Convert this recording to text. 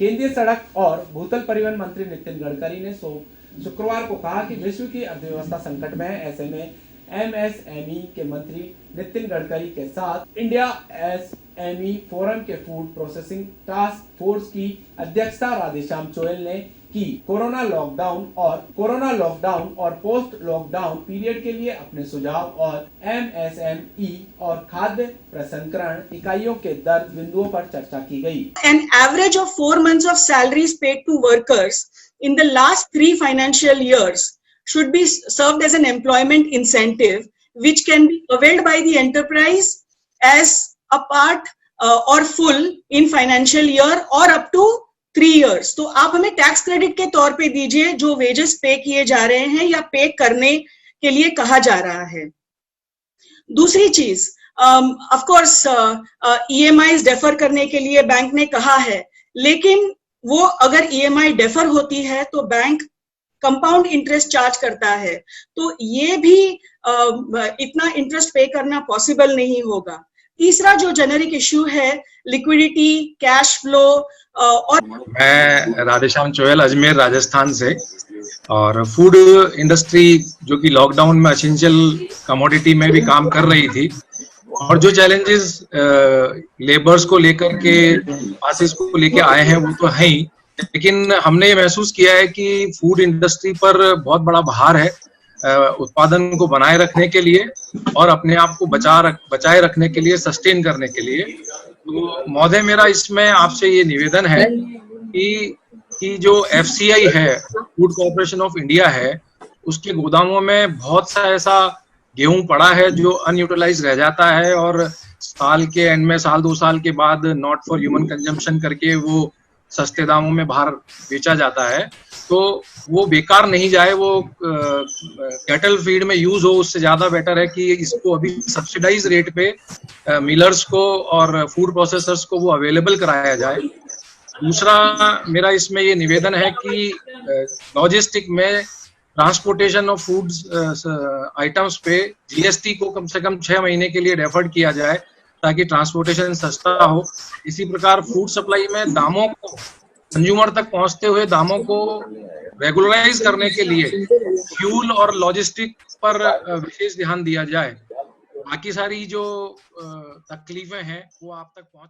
केंद्रीय सड़क और भूतल परिवहन मंत्री नितिन गडकरी ने शुक्रवार को कहा कि विश्व की अर्थव्यवस्था संकट में है। ऐसे में एमएसएमई के मंत्री नितिन गडकरी के साथ इंडिया एसएमई फोरम के फूड प्रोसेसिंग टास्क फोर्स की अध्यक्षता राधेश्याम चोयल ने की। कोरोना लॉकडाउन और पोस्ट लॉकडाउन पीरियड के लिए अपने सुझाव और एमएसएमई और खाद्य प्रसंस्करण इकाइयों के दर्द बिंदुओं पर चर्चा की गई। An average of 4 months of salaries paid to workers in the last 3 financial years should be served as an employment incentive, which can be availed by the enterprise as a part or full in financial year or up to 3 years. तो आप हमें tax credit के तौर पे दीजिए जो wages पे किए जा रहे हैं या पे करने के लिए कहा जा रहा है। दूसरी चीज, ऑफ कोर्स ईएमआई डेफर करने के लिए बैंक ने कहा है, लेकिन वो अगर ईएमआई डेफर होती है तो बैंक कंपाउंड इंटरेस्ट चार्ज करता है, तो ये भी इतना इंटरेस्ट पे करना पॉसिबल नहीं होगा। तीसरा जो जेनेरिक इश्यू है, लिक्विडिटी, कैश फ्लो और मैं राधेश्याम चोयल अजमेर राजस्थान से, और फूड इंडस्ट्री जो कि लॉकडाउन में एसेंशियल कमोडिटी में भी काम कर रही थी, और जो चैलेंजेस लेबर्स को लेकर के मासेस को लेके आए हैं वो तो है ही, लेकिन हमने ये महसूस किया है कि फूड इंडस्ट्री पर बहुत बड़ा भार है उत्पादन को बनाए रखने के लिए और अपने आप को बचाए रखने के लिए, सस्टेन करने के लिए। तो महोदय, मेरा इसमें आपसे ये निवेदन है कि जो एफसीआई है, फूड कॉर्पोरेशन ऑफ इंडिया है, उसके गोदामों में बहुत सा ऐसा गेहूं पड़ा है जो अनयूटिलाइज रह जाता है और साल के एंड में, साल 2 साल के बाद नॉट फॉर ह्यूमन कंजम्पशन करके वो सस्ते दामों में बाहर बेचा जाता है। तो वो बेकार नहीं जाए, वो कैटल फीड में यूज हो, उससे ज्यादा बेटर है कि इसको अभी सब्सिडाइज रेट पे मिलर्स को और फूड प्रोसेसर्स को वो अवेलेबल कराया जाए। दूसरा मेरा इसमें ये निवेदन है कि लॉजिस्टिक में ट्रांसपोर्टेशन ऑफ फूड्स आइटम्स पे जीएसटी को कम से कम 6 महीने के लिए डेफर्ड किया जाए ताकि ट्रांसपोर्टेशन सस्ता हो। इसी प्रकार फूड सप्लाई में दामों को, कंज्यूमर तक पहुंचते हुए दामों को रेगुलराइज करने के लिए फ्यूल और लॉजिस्टिक पर विशेष ध्यान दिया जाए। बाकी सारी जो तकलीफें हैं वो आप तक पहुंच